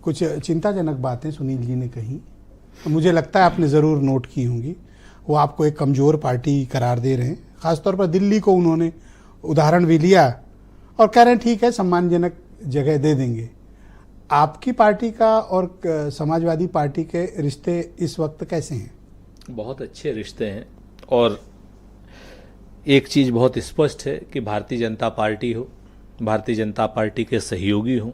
कुछ चिंताजनक बातें सुनील जी ने कही, तो मुझे लगता है आपने ज़रूर नोट की होंगी। वो आपको एक कमज़ोर पार्टी करार दे रहे हैं, ख़ासतौर पर दिल्ली को उन्होंने उदाहरण भी लिया और कह रहे हैं ठीक है सम्मानजनक जगह दे देंगे। आपकी पार्टी का और समाजवादी पार्टी के रिश्ते इस वक्त कैसे हैं? बहुत अच्छे रिश्ते हैं और एक चीज़ बहुत स्पष्ट है कि भारतीय जनता पार्टी हो, भारतीय जनता पार्टी के सहयोगी हो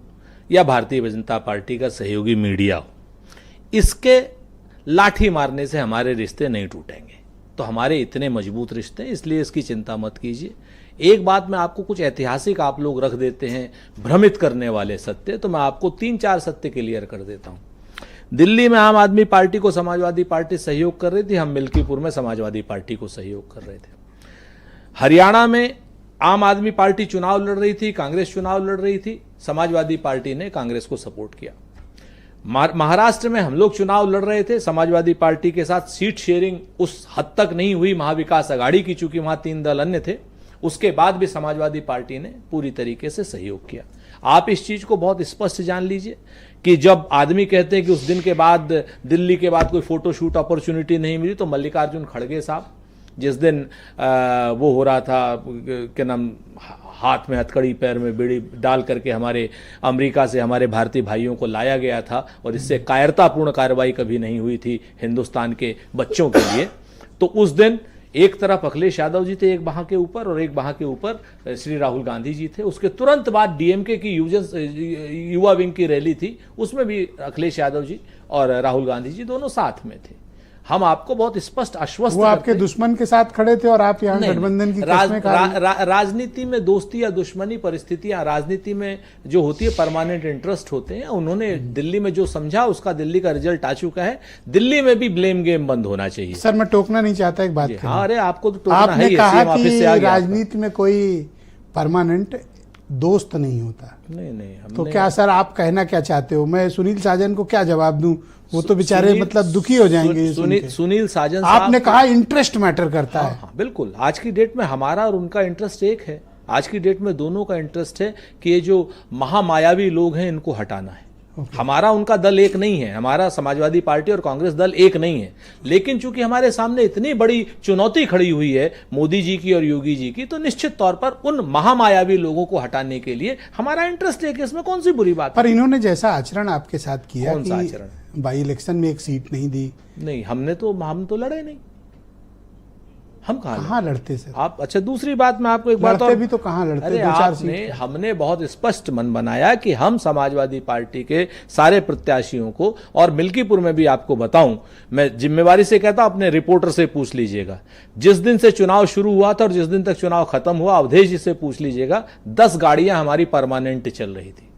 या भारतीय जनता पार्टी का सहयोगी मीडिया हो, इसके लाठी मारने से हमारे रिश्ते नहीं टूटेंगे। तो हमारे इतने मजबूत रिश्ते हैं, इसलिए इसकी चिंता मत कीजिए। एक बात मैं आपको, कुछ ऐतिहासिक आप लोग रख देते हैं भ्रमित करने वाले सत्य, तो मैं आपको 3-4 सत्य क्लियर कर देता हूं। दिल्ली में आम आदमी पार्टी को समाजवादी पार्टी सहयोग कर रही थी, हम मिल्कीपुर में समाजवादी पार्टी को सहयोग कर रहे थे। हरियाणा में आम आदमी पार्टी चुनाव लड़ रही थी, कांग्रेस चुनाव लड़ रही थी, समाजवादी पार्टी ने कांग्रेस को सपोर्ट किया। महाराष्ट्र में हम लोग चुनाव लड़ रहे थे, समाजवादी पार्टी के साथ सीट शेयरिंग उस हद तक नहीं हुई महाविकास आघाड़ी की, चूंकि वहां 3 दल अन्य थे, उसके बाद भी समाजवादी पार्टी ने पूरी तरीके से सहयोग किया। आप इस चीज को बहुत स्पष्ट जान लीजिए कि जब आदमी कहते हैं कि उस दिन के बाद, दिल्ली के बाद कोई फोटोशूट अपॉर्चुनिटी नहीं मिली, तो मल्लिकार्जुन खड़गे साहब जिस दिन वो हो रहा था, क्या नाम, हाथ में हथकड़ी पैर में बीड़ी डाल करके हमारे अमेरिका से हमारे भारतीय भाइयों को लाया गया था और इससे कायरतापूर्ण कार्रवाई कभी नहीं हुई थी हिंदुस्तान के बच्चों के लिए, तो उस दिन एक तरफ अखिलेश यादव जी थे एक वहां के ऊपर और एक वहां के ऊपर श्री राहुल गांधी जी थे। उसके तुरंत बाद डीएमके की युवा विंग की रैली थी, उसमें भी अखिलेश यादव जी और राहुल गांधी जी दोनों साथ में थे। हम आपको बहुत स्पष्ट आश्वस्त, वो आपके दुश्मन के साथ खड़े थे और आप यहाँ गठबंधन की राजनीति में दोस्ती या दुश्मनी परिस्थितियां, राजनीति में जो होती है परमानेंट इंटरेस्ट होते हैं। उन्होंने दिल्ली में जो समझा उसका दिल्ली का रिजल्ट आ चुका है। दिल्ली में भी ब्लेम गेम बंद होना चाहिए। सर मैं टोकना नहीं चाहता, एक बात हाँ, अरे आपको तो टोकना आपने है, कहा कि राजनीति में कोई परमानेंट दोस्त नहीं होता। नहीं तो क्या सर आप कहना क्या चाहते हो? मैं सुनील साजन को क्या जवाब दूं? वो तो बेचारे मतलब दुखी हो जाएंगे। सुनील साजन आपने कहा इंटरेस्ट मैटर करता है। हाँ, बिल्कुल। आज की डेट में हमारा और उनका इंटरेस्ट एक है। आज की डेट में दोनों का इंटरेस्ट है कि ये जो महामायावी लोग हैं इनको हटाना है। हमारा उनका दल एक नहीं है, हमारा समाजवादी पार्टी और कांग्रेस दल एक नहीं है, लेकिन चूंकि हमारे सामने इतनी बड़ी चुनौती खड़ी हुई है मोदी जी की और योगी जी की, तो निश्चित तौर पर उन महामायावी लोगों को हटाने के लिए हमारा इंटरेस्ट है कि इसमें कौन सी बुरी बात है। पर इन्होंने जैसा आचरण आपके साथ किया, कौन सा आचरण? बाई इलेक्शन में एक सीट नहीं दी। नहीं, हम तो लड़े नहीं। हम कहाँ लड़ते सर आप? अच्छा, दूसरी बात मैं आपको एक बात और भी तो कहाँ लड़ते? अरे हमने बहुत स्पष्ट मन बनाया कि हम समाजवादी पार्टी के सारे प्रत्याशियों को, और मिल्कीपुर में भी आपको बताऊं, मैं जिम्मेवारी से कहता हूं, अपने रिपोर्टर से पूछ लीजिएगा, जिस दिन से चुनाव शुरू हुआ था और जिस दिन तक चुनाव खत्म हुआ, अवधेश जी से पूछ लीजिएगा, 10 गाड़ियां हमारी परमानेंट चल रही थी।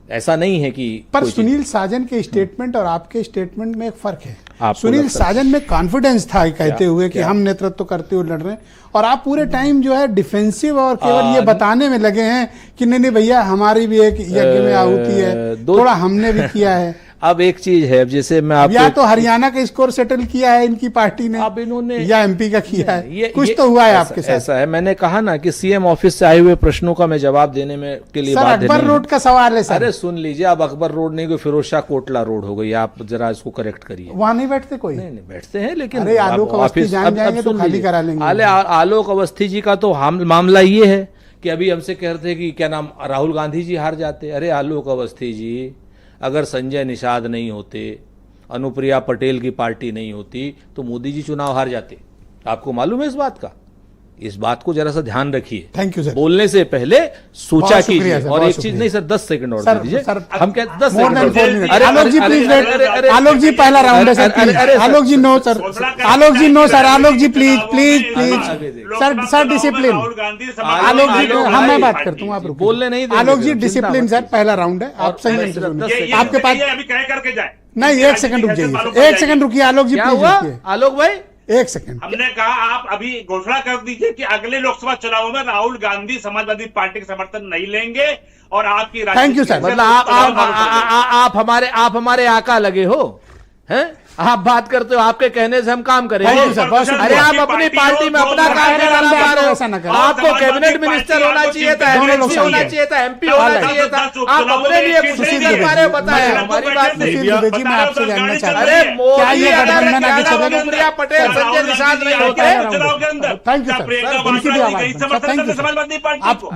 ऐसा नहीं है कि पर सुनील साजन के स्टेटमेंट और आपके स्टेटमेंट में एक फर्क है। सुनील साजन में कॉन्फिडेंस था कहते हुए कि हम नेतृत्व करते हुए लड़ रहे हैं, और आप पूरे टाइम जो है डिफेंसिव और केवल ये बताने में लगे हैं कि नहीं भैया हमारी भी एक यज्ञ में आहुति है, थोड़ा हमने भी किया है। अब एक चीज है, जैसे मैं आपको, या तो हरियाणा का स्कोर सेटल किया है इनकी पार्टी ने, अब इन्होंने, या एमपी का किया है, कुछ तो हुआ है आपके साथ। ऐसा है, मैंने कहा ना कि सीएम ऑफिस से आए हुए प्रश्नों का मैं जवाब देने में के लिए बाध्य नहीं। अकबर रोड का सवाल है सर। अरे सुन लीजिए, अब अकबर रोड नहीं, कोई फिरोज शाह कोटला रोड हो गई, आप जरा इसको करेक्ट करिए। वहां नहीं बैठते कोई? नहीं बैठते हैं, लेकिन आलोक अवस्थी जान जाएंगे तो खाली करा लेंगे। आलोक अवस्थी जी का तो मामला ये है कि अभी हमसे कह रहे थे कि क्या नाम, राहुल गांधी जी हार जाते। अरे आलोक अवस्थी जी, अगर संजय निषाद नहीं होते, अनुप्रिया पटेल की पार्टी नहीं होती, तो मोदी जी चुनाव हार जाते। आपको मालूम है इस बात का? इस बात को जरा सा ध्यान रखिए। Thank you sir. बोलने से पहले सोचा कीजिए। और एक चीज नहीं सर, 10 सेकंड और दे दीजिए। हम क्या 10 सेकंड? आलोक जी प्लीज, आलोक जी पहला राउंड है sir. Alok ji no sir, Alok ji no sir, Alok ji please please please sir discipline. Alok ji हम मैं बात करता हूँ, आप बोलने नहीं। आलोक जी डिसिप्लिन सर, पहला राउंड है, आप सही आपके पास नहीं। 1 सेकंड रुक जाइए, 1 सेकंड रुकिए आलोक जी प्लीज। आलोक भाई 1 सेकंड। हमने कहा आप अभी घोषणा कर दीजिए कि अगले लोकसभा चुनावों में राहुल गांधी समाजवादी पार्टी का समर्थन नहीं लेंगे और आपकी। Thank you sir. मतलब आप हमारे आका लगे हो, हैं? आप बात करते हो, आपके कहने से हम काम करेंगे। Thank you, sir. बहुत शुक्रिया। अरे आप अपनी पार्टी में अपना काम नहीं करा पा रहे ऐसा ना हो। करें। आपको कैबिनेट मिनिस्टर होना चाहिए था, दोनों लोग एमएलसी सही होना है। चाहिए था, एमपी होना चाहिए था। आप अपने लिए कुछ नहीं कर पा रहे हो, बताएं हमारी बात नहीं। सुशील दुबे जी, मैं आपसे जानना चाहता हूं, अरे क्या मोदी ये अगर गठबंधन आगे चलेगा? अनुप्रिया पटेल, संजय निषाद नहीं होते। थैंक यू सर, उनकी भी आवाज बंद। Sir, thank you sir. आप